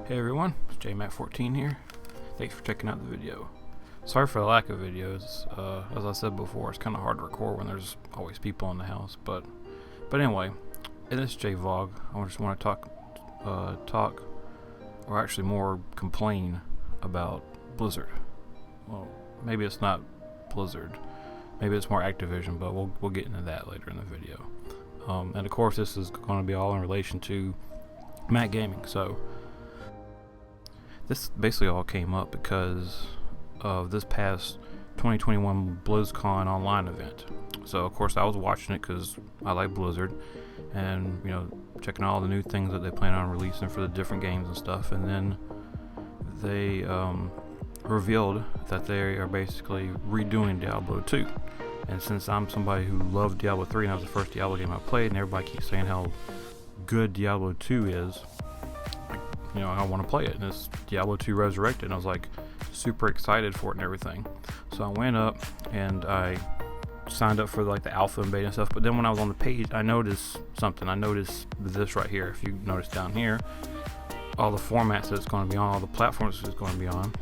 Hey everyone, it's JMac14 here. Thanks for checking out the video. Sorry for the lack of videos. As I said before, it's kind of hard to record when there's always people in the house. But anyway, in this jVlog, I just want to talk, or actually more complain about Blizzard. Well, maybe it's not Blizzard. Maybe it's more Activison, but we'll get into that later in the video. And of course, this is going to be all in relation to Mac gaming. So this basically all came up because of this past 2021 BlizzCon online event. So of course I was watching it because I like Blizzard, and checking all the new things that they plan on releasing for the different games and stuff. And then they revealed that they are basically redoing Diablo 2. And since I'm somebody who loved Diablo 3 and that was the first Diablo game I played, and everybody keeps saying how good Diablo 2 is, I want to play it. And it's Diablo 2 Resurrected, and I was like super excited for it and everything. So I went up and I signed up for like the alpha and beta and stuff. But then when I was on the page, I noticed something. I noticed this right here. If you notice down here, all the formats that it's going to be on, all the platforms it's going to be on,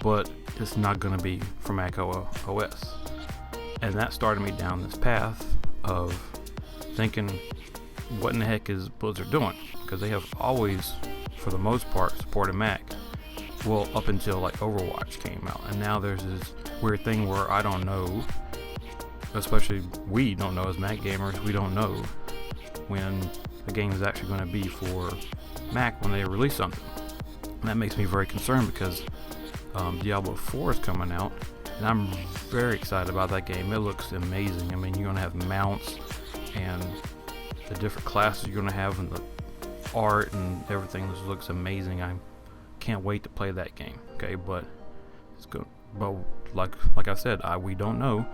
but it's not going to be for macOS. And that started me down this path of thinking, what in the heck is Blizzard doing? Because they have always, for the most part, supported Mac. Well, up until like Overwatch came out, and now there's this weird thing where I don't know, especially we don't know as Mac gamers, we don't know when the game is actually going to be for Mac when they release something. And that makes me very concerned because Diablo 4 is coming out, and I'm very excited about that game. It looks amazing. I mean, you're going to have mounts and the different classes you're going to have, and the art and everything. This looks amazing. I can't wait to play that game. Okay, but it's good. But like I said, we don't know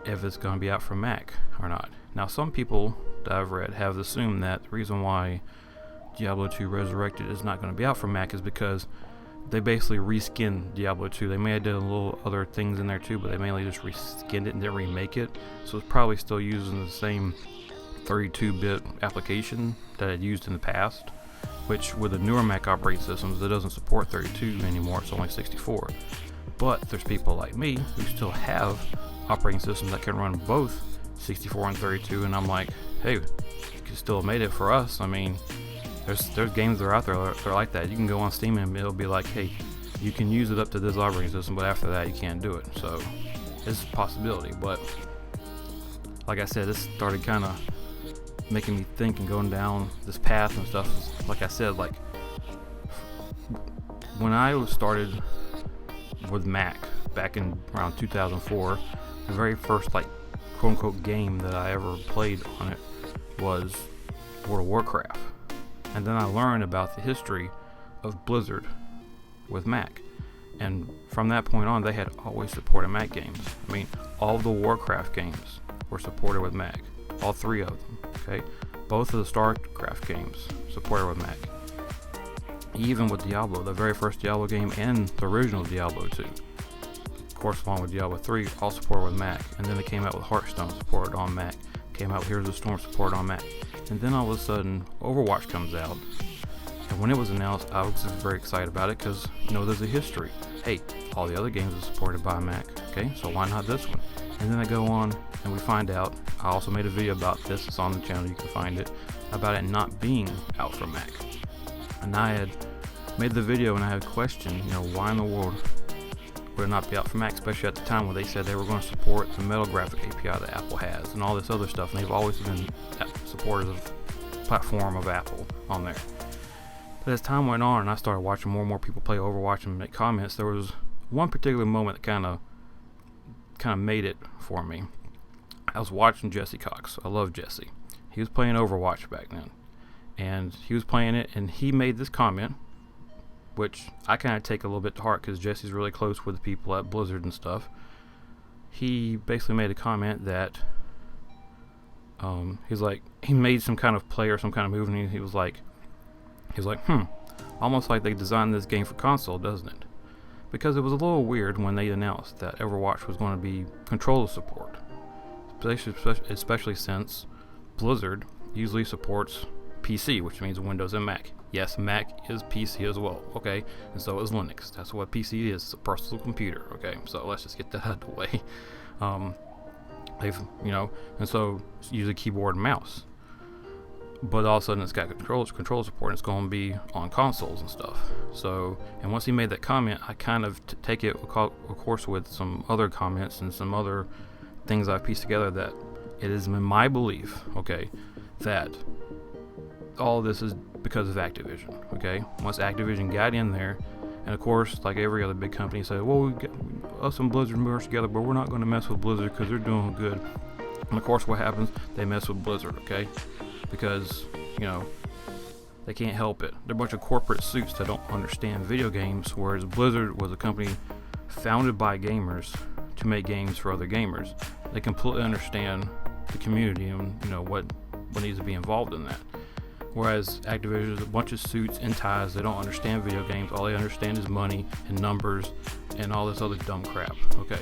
if it's going to be out for Mac or not. Now, some people that I've read have assumed that the reason why Diablo 2 Resurrected is not going to be out for Mac is because they basically reskinned Diablo 2. They may have done a little other things in there too, but they mainly just reskinned it and didn't remake it. So it's probably still using the same 32-bit application that it used in the past, which with the newer Mac operating systems, it doesn't support 32 anymore. It's only 64. But there's people like me who still have operating systems that can run both 64 and 32, and I'm like, hey, you can still made it for us. I mean, there's games that are out there that are like that. You can go on Steam and it'll be like, hey, you can use it up to this operating system, but after that you can't do it. So it's a possibility. But like I said, this started kind of making me think and going down this path and stuff. Like I said, like when I started with Mac back in around 2004, the very first like quote unquote game that I ever played on it was World of Warcraft. And then I learned about the history of Blizzard with Mac, and from that point on they had always supported Mac games. I mean, all of the Warcraft games were supported with Mac, all three of them. Okay, both of the StarCraft games supported with Mac. Even with Diablo, the very first Diablo game and the original Diablo 2, of course, along with Diablo 3, all supported with Mac. And then they came out with Hearthstone supported on Mac. Came out with Heroes of the Storm supported on Mac. And then all of a sudden, Overwatch comes out. And when it was announced, I was just very excited about it because, there's a history. Hey, all the other games are supported by Mac. Okay, so why not this one? And then I go on and we find out, I also made a video about this, it's on the channel, you can find it, about it not being out for Mac. And I had made the video and I had a question, why in the world would it not be out for Mac, especially at the time when they said they were going to support the Metal Graphic API that Apple has and all this other stuff, and they've always been supporters of the platform of Apple on there. But as time went on and I started watching more and more people play Overwatch and make comments, there was one particular moment that kind of made it for me. I was watching Jesse Cox. I love Jesse. He was playing Overwatch back then, and he was playing it, and he made this comment, which I kind of take a little bit to heart because Jesse's really close with the people at Blizzard and stuff. He basically made a comment that he's like, he made some kind of play or some kind of move, and he was like, almost like they designed this game for console, doesn't it? Because it was a little weird when they announced that Overwatch was going to be controller support, especially since Blizzard usually supports PC, which means Windows and Mac. Yes, Mac is PC as well, okay? And so is Linux. That's what PC is. It's a personal computer, okay? So let's just get that out of the way. They've, and so it's usually keyboard and mouse. But all of a sudden it's got control support, and it's going to be on consoles and stuff. So, and once he made that comment, I kind of take it, of course, with some other comments and some other things I've pieced together, that it is my belief, okay, that all of this is because of Activision, okay? Once Activision got in there, and of course, like every other big company, said, well, us and Blizzard merged together, but we're not going to mess with Blizzard because they're doing good. And of course, what happens? They mess with Blizzard, okay? Because, they can't help it. They're a bunch of corporate suits that don't understand video games, whereas Blizzard was a company founded by gamers to make games for other gamers. They completely understand the community and, what needs to be involved in that. Whereas Activision is a bunch of suits and ties. They don't understand video games. All they understand is money and numbers and all this other dumb crap, okay?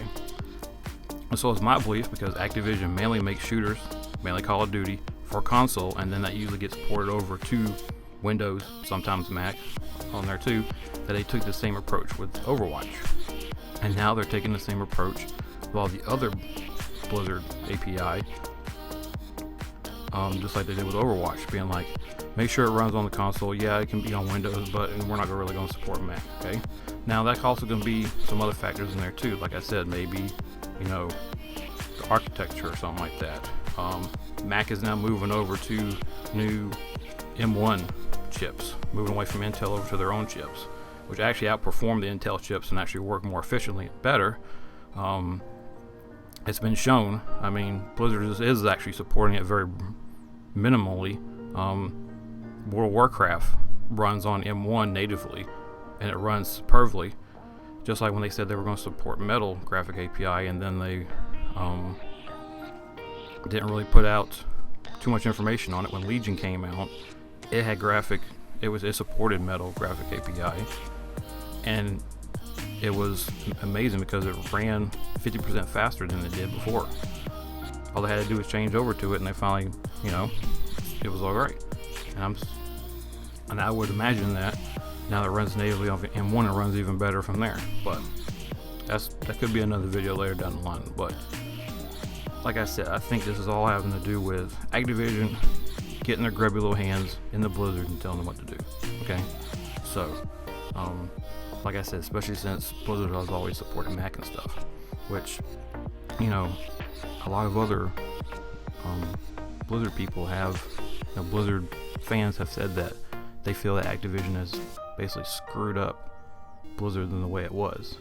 And so it's my belief, because Activision mainly makes shooters, mainly Call of Duty, for console, and then that usually gets ported over to Windows, sometimes Mac on there too, that they took the same approach with Overwatch. And now they're taking the same approach with all the other Blizzard API, just like they did with Overwatch, being like, make sure it runs on the console. Yeah, it can be on Windows, but we're not really going to support Mac, okay? Now, that's also going to be some other factors in there too. Like I said, maybe, the architecture or something like that. Mac is now moving over to new M1 chips, moving away from Intel over to their own chips, which actually outperform the Intel chips and actually work more efficiently and better. It's been shown. I mean, Blizzard is actually supporting it very minimally. World of Warcraft runs on M1 natively, and it runs superbly, just like when they said they were going to support Metal graphic API, and then they didn't really put out too much information on it. When Legion came out, it had it supported Metal graphic API, and it was amazing because it ran 50% faster than it did before. All they had to do was change over to it, and they finally, it was all right. And I would imagine that now that it runs natively on M1, it runs even better from there. But that could be another video later down the line. But like I said, I think this is all having to do with Activision getting their grubby little hands in the Blizzard and telling them what to do. Okay, so like I said, especially since Blizzard has always supported Mac and stuff, which a lot of other Blizzard people have, Blizzard fans have said that they feel that Activision has basically screwed up Blizzard in the way it was.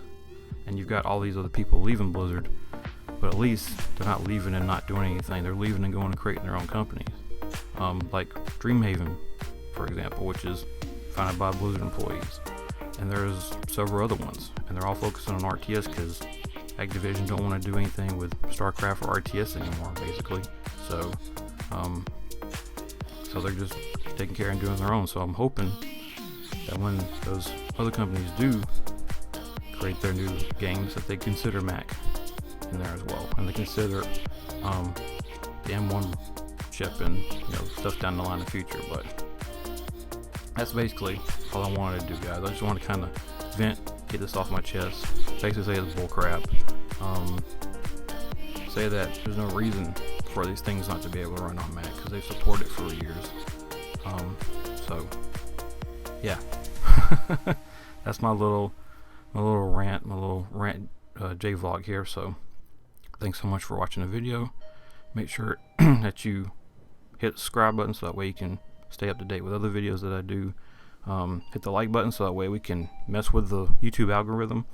And you've got all these other people leaving Blizzard, but at least they're not leaving and not doing anything. They're leaving and going and creating their own companies. Like Dreamhaven, for example, which is founded by Blizzard employees. And there's several other ones, and they're all focusing on RTS because Activision don't want to do anything with StarCraft or RTS anymore, basically. So, so they're just taking care and doing their own. So I'm hoping that when those other companies do create their new games, that they consider Mac in there as well, and they consider the M1 chip and stuff down the line in the future. But that's basically all I wanted to do, guys. I just want to kind of vent, get this off my chest, basically say it's bull crap. Say that there's no reason for these things not to be able to run on Mac because they've supported it for years. So yeah, that's my little rant, jVlog here. So thanks so much for watching the video. Make sure that you hit the subscribe button so that way you can stay up to date with other videos that I do. Hit the like button so that way we can mess with the YouTube algorithm.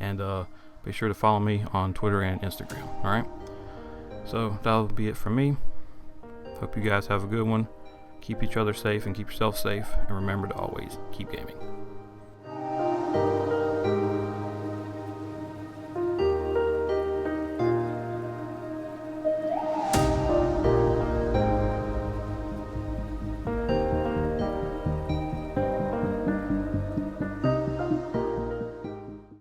And be sure to follow me on Twitter and Instagram. Alright, so that'll be it from me. Hope you guys have a good one. Keep each other safe and keep yourself safe, and remember to always keep gaming.